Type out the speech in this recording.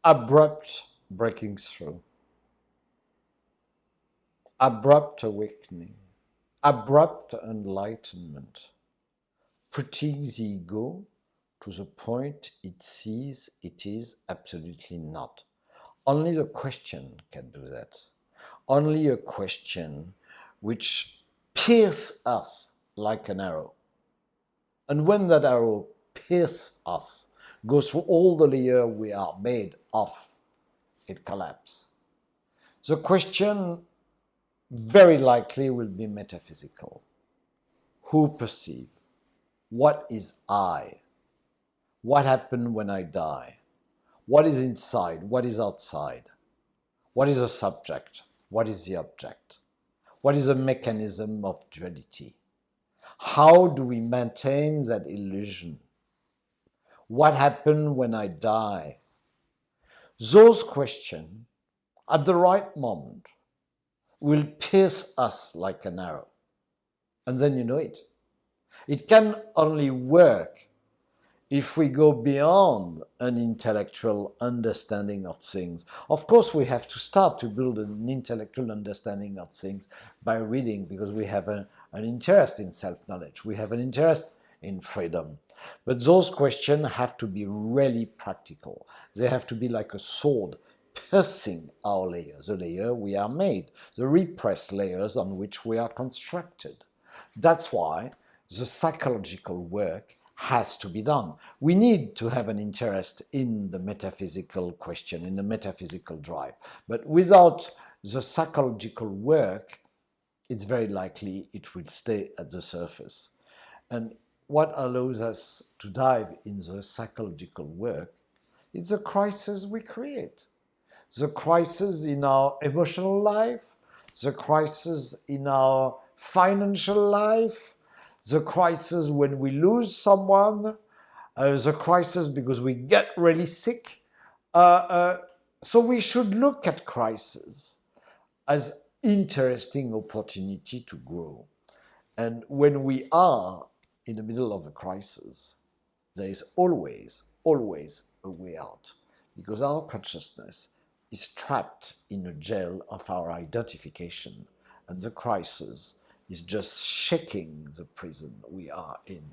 Abrupt breaking through, abrupt awakening, abrupt enlightenment, putting the ego to the point it sees it is absolutely not. Only the question can do that. Only a question which pierces us like an arrow. And when that arrow pierces us, goes through all the layer we are made of, it collapses. The question very likely will be metaphysical. Who perceive? What is I? What happened when I die? What is inside? What is outside? What is the subject? What is the object? What is the mechanism of duality? How do we maintain that illusion? What happened when I die? Those questions, at the right moment, will pierce us like an arrow. And then you know it. It can only work if we go beyond an intellectual understanding of things. Of course, we have to start to build an intellectual understanding of things by reading, because we have an interest in self-knowledge. We have an interest in freedom. But those questions have to be really practical. They have to be like a sword piercing our layers, the layer we are made, the repressed layers on which we are constructed. That's why the psychological work has to be done. We need to have an interest in the metaphysical question, in the metaphysical drive. But without the psychological work, it's very likely it will stay at the surface. And what allows us to dive in the psychological work is the crisis we create. The crisis in our emotional life, the crisis in our financial life, the crisis when we lose someone, the crisis because we get really sick. So we should look at crisis as interesting opportunity to grow. And when we are in the middle of a crisis, there is always a way out, because our consciousness is trapped in a jail of our identification, and the crisis is just shaking the prison we are in.